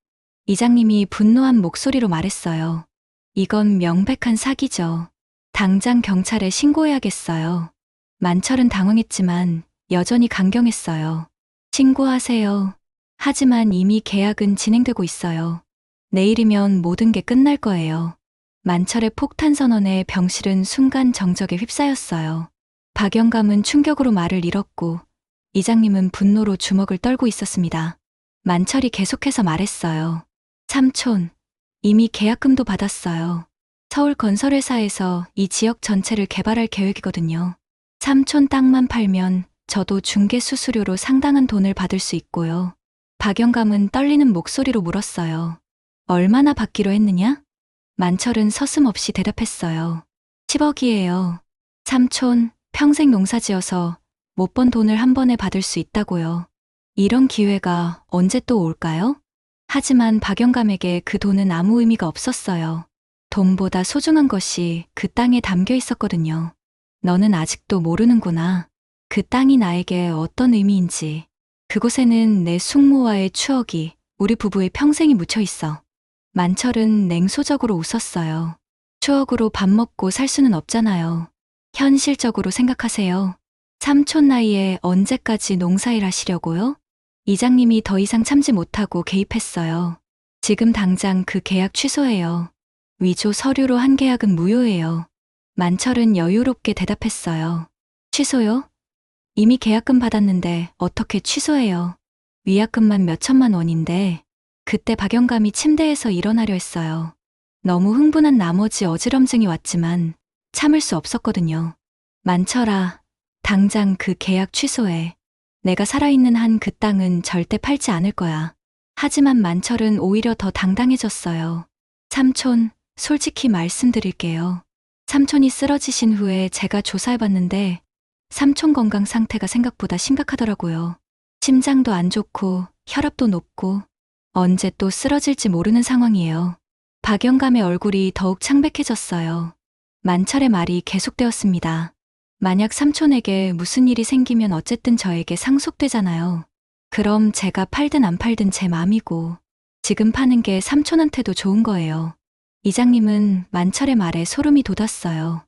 이장님이 분노한 목소리로 말했어요. 이건 명백한 사기죠. 당장 경찰에 신고해야겠어요. 만철은 당황했지만 여전히 강경했어요. 신고하세요. 하지만 이미 계약은 진행되고 있어요. 내일이면 모든 게 끝날 거예요. 만철의 폭탄 선언에 병실은 순간 정적에 휩싸였어요. 박영감은 충격으로 말을 잃었고 이장님은 분노로 주먹을 떨고 있었습니다. 만철이 계속해서 말했어요. 삼촌, 이미 계약금도 받았어요. 서울 건설회사에서 이 지역 전체를 개발할 계획이거든요. 삼촌 땅만 팔면 저도 중개 수수료로 상당한 돈을 받을 수 있고요. 박영감은 떨리는 목소리로 물었어요. 얼마나 받기로 했느냐? 만철은 서슴없이 대답했어요. 10억이에요. 삼촌, 평생 농사지어서 못 번 돈을 한 번에 받을 수 있다고요. 이런 기회가 언제 또 올까요? 하지만 박영감에게 그 돈은 아무 의미가 없었어요. 돈보다 소중한 것이 그 땅에 담겨 있었거든요. 너는 아직도 모르는구나. 그 땅이 나에게 어떤 의미인지. 그곳에는 내 숙모와의 추억이, 우리 부부의 평생이 묻혀 있어. 만철은 냉소적으로 웃었어요. 추억으로 밥 먹고 살 수는 없잖아요. 현실적으로 생각하세요. 삼촌 나이에 언제까지 농사일 하시려고요? 이장님이 더 이상 참지 못하고 개입했어요. 지금 당장 그 계약 취소해요. 위조 서류로 한 계약은 무효예요. 만철은 여유롭게 대답했어요. 취소요? 이미 계약금 받았는데 어떻게 취소해요? 위약금만 몇천만 원인데. 그때 박영감이 침대에서 일어나려 했어요. 너무 흥분한 나머지 어지럼증이 왔지만 참을 수 없었거든요. 만철아, 당장 그 계약 취소해. 내가 살아있는 한 그 땅은 절대 팔지 않을 거야. 하지만 만철은 오히려 더 당당해졌어요. 삼촌, 솔직히 말씀드릴게요. 삼촌이 쓰러지신 후에 제가 조사해봤는데 삼촌 건강 상태가 생각보다 심각하더라고요. 심장도 안 좋고 혈압도 높고 언제 또 쓰러질지 모르는 상황이에요. 박영감의 얼굴이 더욱 창백해졌어요. 만철의 말이 계속되었습니다. 만약 삼촌에게 무슨 일이 생기면 어쨌든 저에게 상속되잖아요. 그럼 제가 팔든 안 팔든 제 맘이고 지금 파는 게 삼촌한테도 좋은 거예요. 이장님은 만철의 말에 소름이 돋았어요.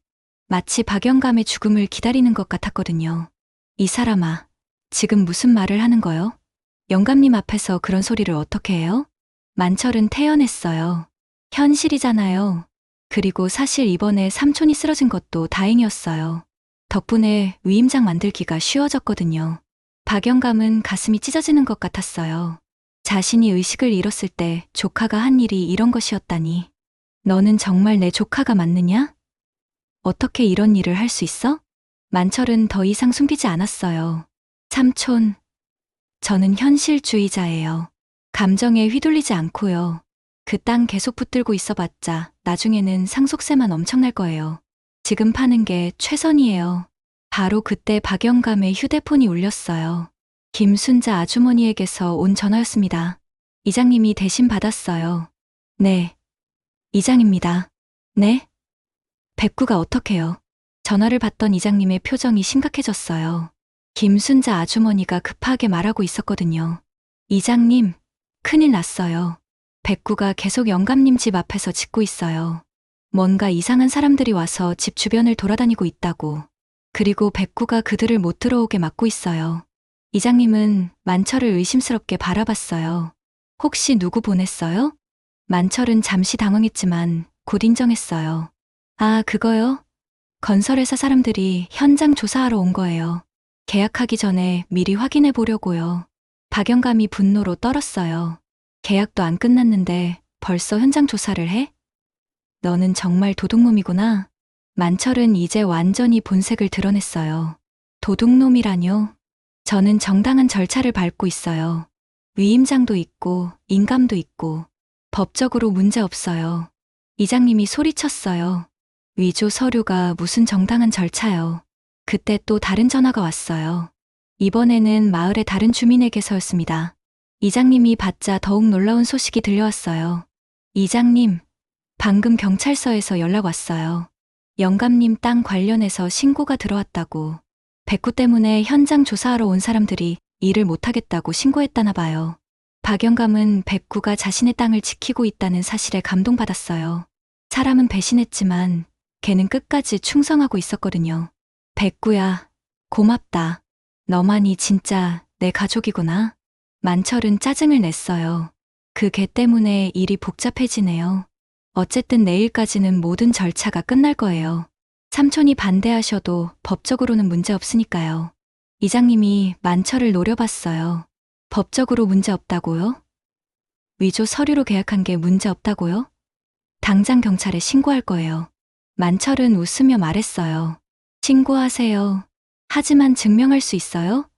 마치 박영감의 죽음을 기다리는 것 같았거든요. 이 사람아, 지금 무슨 말을 하는 거요? 영감님 앞에서 그런 소리를 어떻게 해요? 만철은 태연했어요. 현실이잖아요. 그리고 사실 이번에 삼촌이 쓰러진 것도 다행이었어요. 덕분에 위임장 만들기가 쉬워졌거든요. 박영감은 가슴이 찢어지는 것 같았어요. 자신이 의식을 잃었을 때 조카가 한 일이 이런 것이었다니. 너는 정말 내 조카가 맞느냐? 어떻게 이런 일을 할 수 있어? 만철은 더 이상 숨기지 않았어요. 삼촌, 저는 현실주의자예요. 감정에 휘둘리지 않고요. 그 땅 계속 붙들고 있어봤자 나중에는 상속세만 엄청날 거예요. 지금 파는 게 최선이에요. 바로 그때 박영감의 휴대폰이 울렸어요. 김순자 아주머니에게서 온 전화였습니다. 이장님이 대신 받았어요. 네, 이장입니다. 네? 백구가 어떡해요? 전화를 받던 이장님의 표정이 심각해졌어요. 김순자 아주머니가 급하게 말하고 있었거든요. 이장님, 큰일 났어요. 백구가 계속 영감님 집 앞에서 짖고 있어요. 뭔가 이상한 사람들이 와서 집 주변을 돌아다니고 있다고. 그리고 백구가 그들을 못 들어오게 막고 있어요. 이장님은 만철을 의심스럽게 바라봤어요. 혹시 누구 보냈어요? 만철은 잠시 당황했지만 곧 인정했어요. 아, 그거요? 건설회사 사람들이 현장 조사하러 온 거예요. 계약하기 전에 미리 확인해 보려고요. 박영감이 분노로 떨었어요. 계약도 안 끝났는데 벌써 현장 조사를 해? 너는 정말 도둑놈이구나. 만철은 이제 완전히 본색을 드러냈어요. 도둑놈이라뇨? 저는 정당한 절차를 밟고 있어요. 위임장도 있고 인감도 있고 법적으로 문제 없어요. 이장님이 소리쳤어요. 위조 서류가 무슨 정당한 절차요. 그때 또 다른 전화가 왔어요. 이번에는 마을의 다른 주민에게서였습니다. 이장님이 받자 더욱 놀라운 소식이 들려왔어요. 이장님, 방금 경찰서에서 연락 왔어요. 영감님 땅 관련해서 신고가 들어왔다고. 백구 때문에 현장 조사하러 온 사람들이 일을 못하겠다고 신고했다나 봐요. 박영감은 백구가 자신의 땅을 지키고 있다는 사실에 감동받았어요. 사람은 배신했지만 걔는 끝까지 충성하고 있었거든요. 백구야, 고맙다. 너만이 진짜 내 가족이구나. 만철은 짜증을 냈어요. 그 개 때문에 일이 복잡해지네요. 어쨌든 내일까지는 모든 절차가 끝날 거예요. 삼촌이 반대하셔도 법적으로는 문제 없으니까요. 이장님이 만철을 노려봤어요. 법적으로 문제 없다고요? 위조 서류로 계약한 게 문제 없다고요? 당장 경찰에 신고할 거예요. 만철은 웃으며 말했어요. 신고하세요. 하지만 증명할 수 있어요?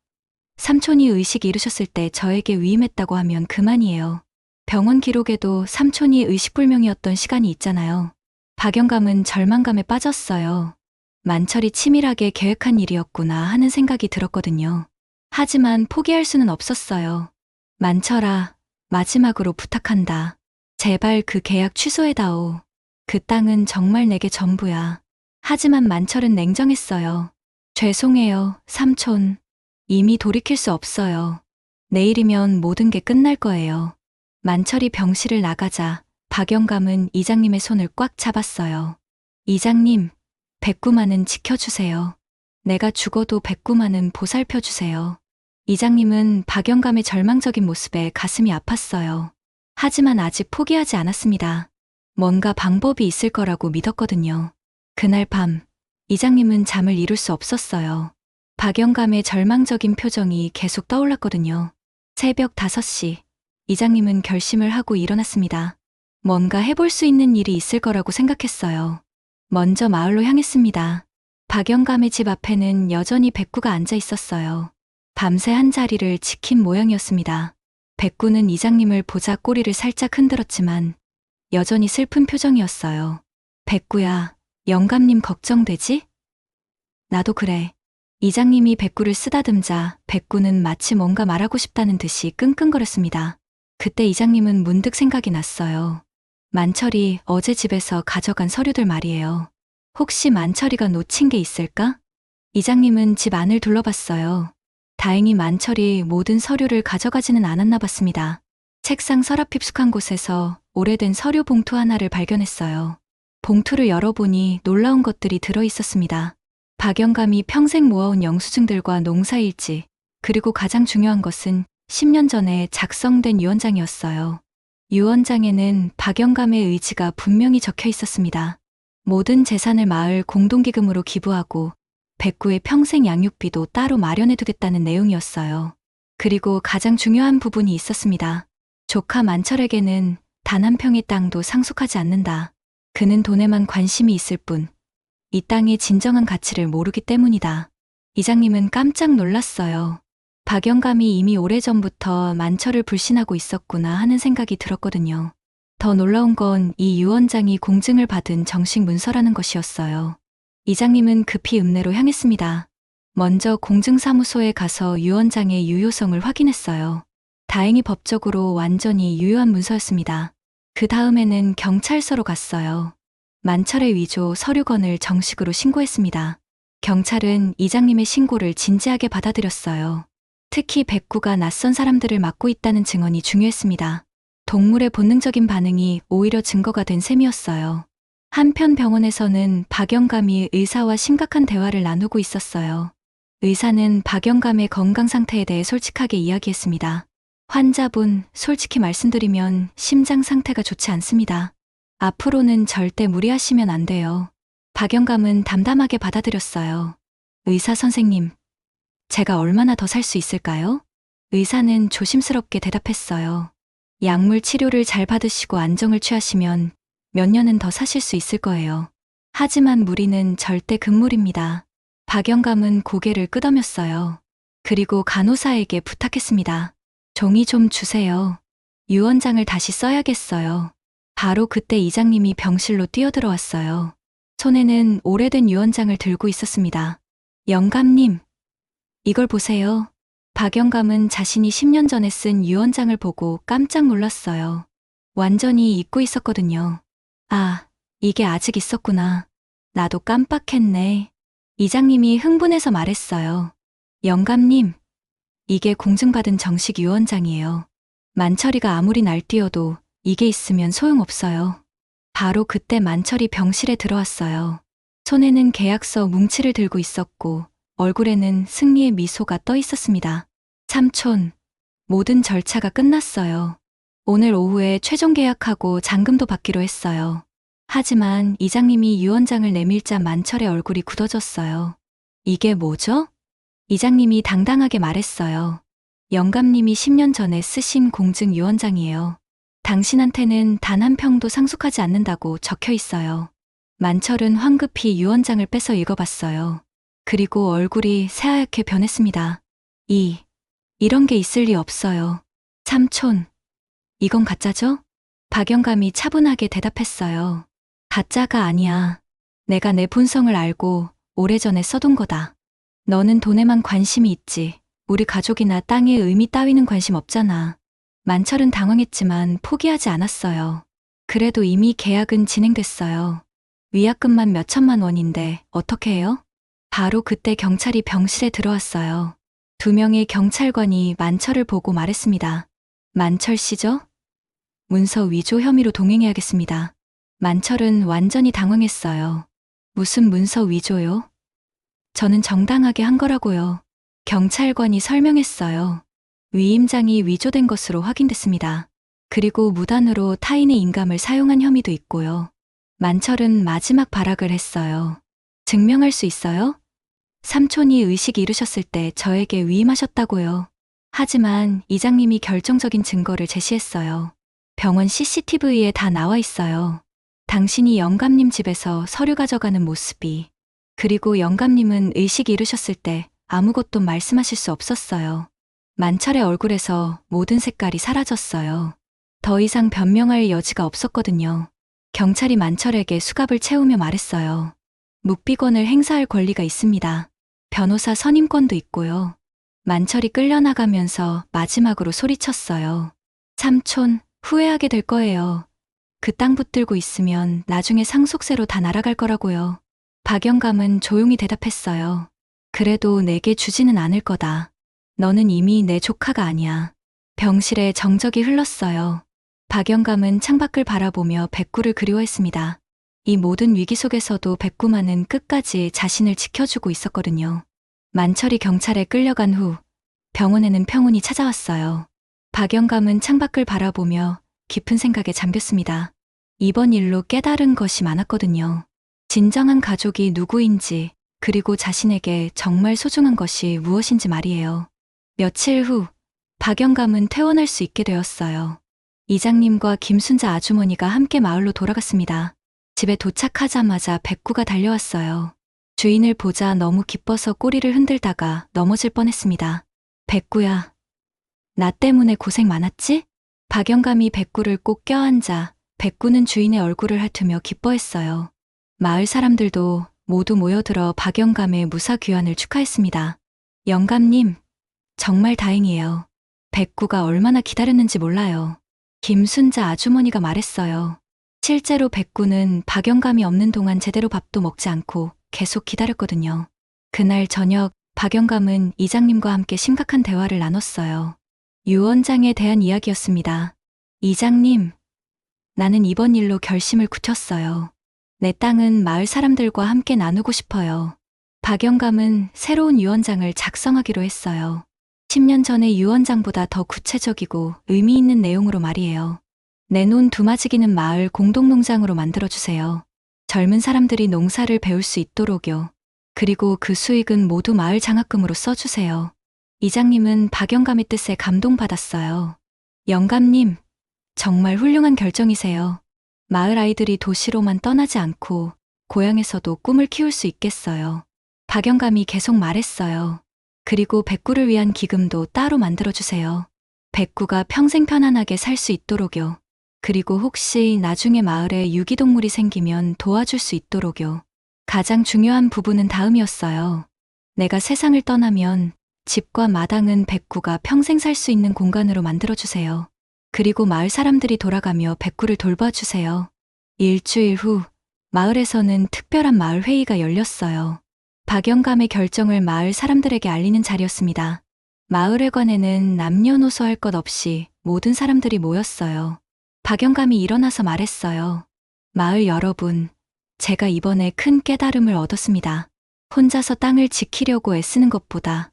삼촌이 의식 잃으셨을 때 저에게 위임했다고 하면 그만이에요. 병원 기록에도 삼촌이 의식불명이었던 시간이 있잖아요. 박영감은 절망감에 빠졌어요. 만철이 치밀하게 계획한 일이었구나 하는 생각이 들었거든요. 하지만 포기할 수는 없었어요. 만철아, 마지막으로 부탁한다. 제발 그 계약 취소해다오. 그 땅은 정말 내게 전부야. 하지만 만철은 냉정했어요. 죄송해요, 삼촌. 이미 돌이킬 수 없어요. 내일이면 모든 게 끝날 거예요. 만철이 병실을 나가자 박영감은 이장님의 손을 꽉 잡았어요. 이장님, 백구만은 지켜주세요. 내가 죽어도 백구만은 보살펴주세요. 이장님은 박영감의 절망적인 모습에 가슴이 아팠어요. 하지만 아직 포기하지 않았습니다. 뭔가 방법이 있을 거라고 믿었거든요. 그날 밤, 이장님은 잠을 이룰 수 없었어요. 박영감의 절망적인 표정이 계속 떠올랐거든요. 새벽 5시, 이장님은 결심을 하고 일어났습니다. 뭔가 해볼 수 있는 일이 있을 거라고 생각했어요. 먼저 마을로 향했습니다. 박영감의 집 앞에는 여전히 백구가 앉아 있었어요. 밤새 한 자리를 지킨 모양이었습니다. 백구는 이장님을 보자 꼬리를 살짝 흔들었지만 여전히 슬픈 표정이었어요. 백구야, 영감님 걱정되지? 나도 그래. 이장님이 백구를 쓰다듬자 백구는 마치 뭔가 말하고 싶다는 듯이 끙끙거렸습니다. 그때 이장님은 문득 생각이 났어요. 만철이 어제 집에서 가져간 서류들 말이에요. 혹시 만철이가 놓친 게 있을까? 이장님은 집 안을 둘러봤어요. 다행히 만철이 모든 서류를 가져가지는 않았나 봤습니다. 책상 서랍 깊숙한 곳에서 오래된 서류 봉투 하나를 발견했어요. 봉투를 열어보니 놀라운 것들이 들어 있었습니다. 박영감이 평생 모아온 영수증들과 농사일지, 그리고 가장 중요한 것은 10년 전에 작성된 유언장이었어요. 유언장에는 박영감의 의지가 분명히 적혀 있었습니다. 모든 재산을 마을 공동기금으로 기부하고 백구의 평생 양육비도 따로 마련해두겠다는 내용이었어요. 그리고 가장 중요한 부분이 있었습니다. 조카 만철에게는 단 한 평의 땅도 상속하지 않는다. 그는 돈에만 관심이 있을 뿐, 이 땅의 진정한 가치를 모르기 때문이다. 이장님은 깜짝 놀랐어요. 박영감이 이미 오래전부터 만철을 불신하고 있었구나 하는 생각이 들었거든요. 더 놀라운 건 이 유언장이 공증을 받은 정식 문서라는 것이었어요. 이장님은 급히 읍내로 향했습니다. 먼저 공증사무소에 가서 유언장의 유효성을 확인했어요. 다행히 법적으로 완전히 유효한 문서였습니다. 그 다음에는 경찰서로 갔어요. 만철의 위조 서류건을 정식으로 신고했습니다. 경찰은 이장님의 신고를 진지하게 받아들였어요. 특히 백구가 낯선 사람들을 맡고 있다는 증언이 중요했습니다. 동물의 본능적인 반응이 오히려 증거가 된 셈이었어요. 한편 병원에서는 박영감이 의사와 심각한 대화를 나누고 있었어요. 의사는 박영감의 건강 상태에 대해 솔직하게 이야기했습니다. 환자분, 솔직히 말씀드리면 심장 상태가 좋지 않습니다. 앞으로는 절대 무리하시면 안 돼요. 박영감은 담담하게 받아들였어요. 의사 선생님, 제가 얼마나 더 살 수 있을까요? 의사는 조심스럽게 대답했어요. 약물 치료를 잘 받으시고 안정을 취하시면 몇 년은 더 사실 수 있을 거예요. 하지만 무리는 절대 금물입니다. 박영감은 고개를 끄덕였어요. 그리고 간호사에게 부탁했습니다. 종이 좀 주세요. 유언장을 다시 써야겠어요. 바로 그때 이장님이 병실로 뛰어들어왔어요. 손에는 오래된 유언장을 들고 있었습니다. 영감님, 이걸 보세요. 박영감은 자신이 10년 전에 쓴 유언장을 보고 깜짝 놀랐어요. 완전히 잊고 있었거든요. 아, 이게 아직 있었구나. 나도 깜빡했네. 이장님이 흥분해서 말했어요. 영감님, 이게 공증받은 정식 유언장이에요. 만철이가 아무리 날뛰어도 이게 있으면 소용없어요. 바로 그때 만철이 병실에 들어왔어요. 손에는 계약서 뭉치를 들고 있었고 얼굴에는 승리의 미소가 떠 있었습니다. 삼촌, 모든 절차가 끝났어요. 오늘 오후에 최종 계약하고 잔금도 받기로 했어요. 하지만 이장님이 유언장을 내밀자 만철의 얼굴이 굳어졌어요. 이게 뭐죠? 이장님이 당당하게 말했어요. 영감님이 10년 전에 쓰신 공증 유언장이에요. 당신한테는 단 한 평도 상속하지 않는다고 적혀 있어요. 만철은 황급히 유언장을 빼서 읽어봤어요. 그리고 얼굴이 새하얗게 변했습니다. 이런 게 있을 리 없어요. 삼촌, 이건 가짜죠? 박영감이 차분하게 대답했어요. 가짜가 아니야. 내가 내 본성을 알고 오래전에 써둔 거다. 너는 돈에만 관심이 있지. 우리 가족이나 땅의 의미 따위는 관심 없잖아. 만철은 당황했지만 포기하지 않았어요. 그래도 이미 계약은 진행됐어요. 위약금만 몇 천만 원인데 어떻게 해요? 바로 그때 경찰이 병실에 들어왔어요. 2명의 경찰관이 만철을 보고 말했습니다. 만철 씨죠? 문서 위조 혐의로 동행해야겠습니다. 만철은 완전히 당황했어요. 무슨 문서 위조요? 저는 정당하게 한 거라고요. 경찰관이 설명했어요. 위임장이 위조된 것으로 확인됐습니다. 그리고 무단으로 타인의 인감을 사용한 혐의도 있고요. 만철은 마지막 발악을 했어요. 증명할 수 있어요? 삼촌이 의식 잃으셨을 때 저에게 위임하셨다고요. 하지만 이장님이 결정적인 증거를 제시했어요. 병원 CCTV에 다 나와 있어요. 당신이 영감님 집에서 서류 가져가는 모습이. 그리고 영감님은 의식 잃으셨을 때 아무것도 말씀하실 수 없었어요. 만철의 얼굴에서 모든 색깔이 사라졌어요. 더 이상 변명할 여지가 없었거든요. 경찰이 만철에게 수갑을 채우며 말했어요. 묵비권을 행사할 권리가 있습니다. 변호사 선임권도 있고요. 만철이 끌려나가면서 마지막으로 소리쳤어요. 삼촌, 후회하게 될 거예요. 그 땅 붙들고 있으면 나중에 상속세로 다 날아갈 거라고요. 박영감은 조용히 대답했어요. 그래도 내게 주지는 않을 거다. 너는 이미 내 조카가 아니야. 병실에 정적이 흘렀어요. 박영감은 창밖을 바라보며 백구를 그리워했습니다. 이 모든 위기 속에서도 백구만은 끝까지 자신을 지켜주고 있었거든요. 만철이 경찰에 끌려간 후 병원에는 평온이 찾아왔어요. 박영감은 창밖을 바라보며 깊은 생각에 잠겼습니다. 이번 일로 깨달은 것이 많았거든요. 진정한 가족이 누구인지, 그리고 자신에게 정말 소중한 것이 무엇인지 말이에요. 며칠 후 박영감은 퇴원할 수 있게 되었어요. 이장님과 김순자 아주머니가 함께 마을로 돌아갔습니다. 집에 도착하자마자 백구가 달려왔어요. 주인을 보자 너무 기뻐서 꼬리를 흔들다가 넘어질 뻔했습니다. 백구야, 나 때문에 고생 많았지? 박영감이 백구를 꼭 껴안자 백구는 주인의 얼굴을 핥으며 기뻐했어요. 마을 사람들도 모두 모여들어 박영감의 무사귀환을 축하했습니다. 영감님, 정말 다행이에요. 백구가 얼마나 기다렸는지 몰라요. 김순자 아주머니가 말했어요. 실제로 백구는 박영감이 없는 동안 제대로 밥도 먹지 않고 계속 기다렸거든요. 그날 저녁 박영감은 이장님과 함께 심각한 대화를 나눴어요. 유언장에 대한 이야기였습니다. 이장님, 나는 이번 일로 결심을 굳혔어요. 내 땅은 마을 사람들과 함께 나누고 싶어요. 박영감은 새로운 유언장을 작성하기로 했어요. 10년 전의 유언장보다 더 구체적이고 의미 있는 내용으로 말이에요. 내 논 두마지기는 마을 공동농장으로 만들어주세요. 젊은 사람들이 농사를 배울 수 있도록요. 그리고 그 수익은 모두 마을 장학금으로 써주세요. 이장님은 박영감의 뜻에 감동받았어요. 영감님, 정말 훌륭한 결정이세요. 마을 아이들이 도시로만 떠나지 않고 고향에서도 꿈을 키울 수 있겠어요. 박영감이 계속 말했어요. 그리고 백구를 위한 기금도 따로 만들어주세요. 백구가 평생 편안하게 살 수 있도록요. 그리고 혹시 나중에 마을에 유기동물이 생기면 도와줄 수 있도록요. 가장 중요한 부분은 다음이었어요. 내가 세상을 떠나면 집과 마당은 백구가 평생 살 수 있는 공간으로 만들어주세요. 그리고 마을 사람들이 돌아가며 백구를 돌봐주세요. 일주일 후 마을에서는 특별한 마을 회의가 열렸어요. 박영감의 결정을 마을 사람들에게 알리는 자리였습니다. 마을회관에는 남녀노소 할 것 없이 모든 사람들이 모였어요. 박영감이 일어나서 말했어요. 마을 여러분, 제가 이번에 큰 깨달음을 얻었습니다. 혼자서 땅을 지키려고 애쓰는 것보다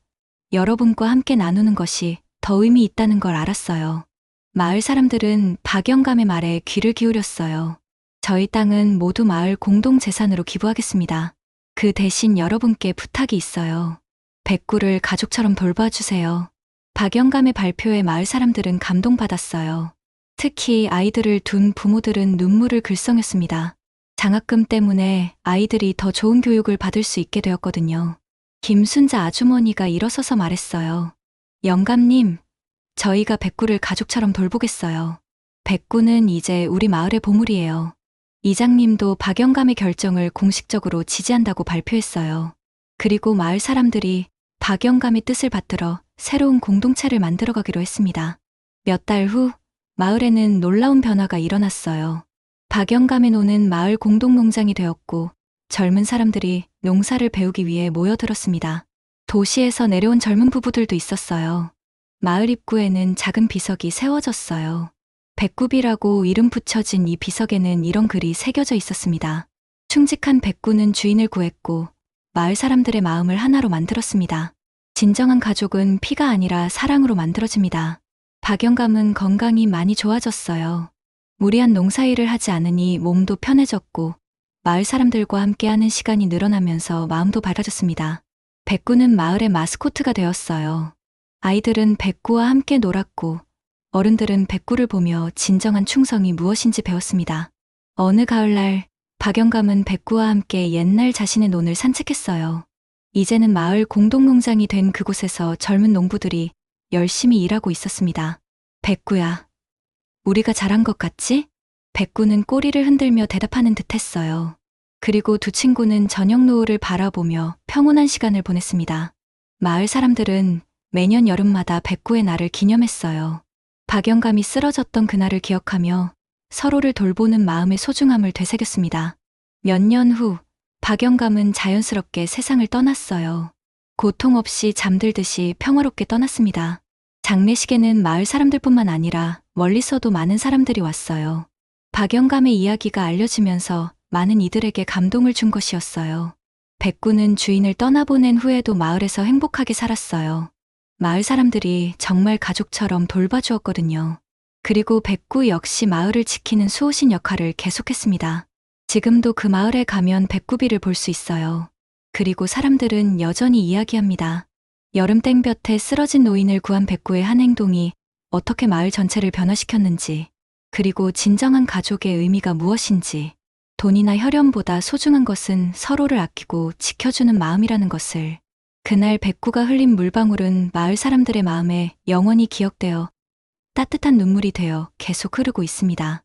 여러분과 함께 나누는 것이 더 의미 있다는 걸 알았어요. 마을 사람들은 박영감의 말에 귀를 기울였어요. 저희 땅은 모두 마을 공동재산으로 기부하겠습니다. 그 대신 여러분께 부탁이 있어요. 백구를 가족처럼 돌봐주세요. 박영감의 발표에 마을 사람들은 감동받았어요. 특히 아이들을 둔 부모들은 눈물을 글썽였습니다. 장학금 때문에 아이들이 더 좋은 교육을 받을 수 있게 되었거든요. 김순자 아주머니가 일어서서 말했어요. 영감님, 저희가 백구를 가족처럼 돌보겠어요. 백구는 이제 우리 마을의 보물이에요. 이장님도 박영감의 결정을 공식적으로 지지한다고 발표했어요. 그리고 마을 사람들이 박영감의 뜻을 받들어 새로운 공동체를 만들어가기로 했습니다. 몇 달 후 마을에는 놀라운 변화가 일어났어요. 박영감의 논은 마을 공동농장이 되었고 젊은 사람들이 농사를 배우기 위해 모여들었습니다. 도시에서 내려온 젊은 부부들도 있었어요. 마을 입구에는 작은 비석이 세워졌어요. 백구비라고 이름 붙여진 이 비석에는 이런 글이 새겨져 있었습니다. 충직한 백구는 주인을 구했고 마을 사람들의 마음을 하나로 만들었습니다. 진정한 가족은 피가 아니라 사랑으로 만들어집니다. 박영감은 건강이 많이 좋아졌어요. 무리한 농사일을 하지 않으니 몸도 편해졌고 마을 사람들과 함께하는 시간이 늘어나면서 마음도 밝아졌습니다. 백구는 마을의 마스코트가 되었어요. 아이들은 백구와 함께 놀았고 어른들은 백구를 보며 진정한 충성이 무엇인지 배웠습니다. 어느 가을날 박영감은 백구와 함께 옛날 자신의 논을 산책했어요. 이제는 마을 공동농장이 된 그곳에서 젊은 농부들이 열심히 일하고 있었습니다. 백구야, 우리가 잘한 것 같지? 백구는 꼬리를 흔들며 대답하는 듯 했어요. 그리고 두 친구는 저녁 노을을 바라보며 평온한 시간을 보냈습니다. 마을 사람들은 매년 여름마다 백구의 날을 기념했어요. 박영감이 쓰러졌던 그날을 기억하며 서로를 돌보는 마음의 소중함을 되새겼습니다. 몇 년 후, 박영감은 자연스럽게 세상을 떠났어요. 고통 없이 잠들듯이 평화롭게 떠났습니다. 장례식에는 마을 사람들뿐만 아니라 멀리서도 많은 사람들이 왔어요. 박영감의 이야기가 알려지면서 많은 이들에게 감동을 준 것이었어요. 백구는 주인을 떠나보낸 후에도 마을에서 행복하게 살았어요. 마을 사람들이 정말 가족처럼 돌봐주었거든요. 그리고 백구 역시 마을을 지키는 수호신 역할을 계속했습니다. 지금도 그 마을에 가면 백구비를 볼 수 있어요. 그리고 사람들은 여전히 이야기합니다. 여름 땡볕에 쓰러진 노인을 구한 백구의 한 행동이 어떻게 마을 전체를 변화시켰는지, 그리고 진정한 가족의 의미가 무엇인지, 돈이나 혈연보다 소중한 것은 서로를 아끼고 지켜주는 마음이라는 것을. 그날 백구가 흘린 물방울은 마을 사람들의 마음에 영원히 기억되어 따뜻한 눈물이 되어 계속 흐르고 있습니다.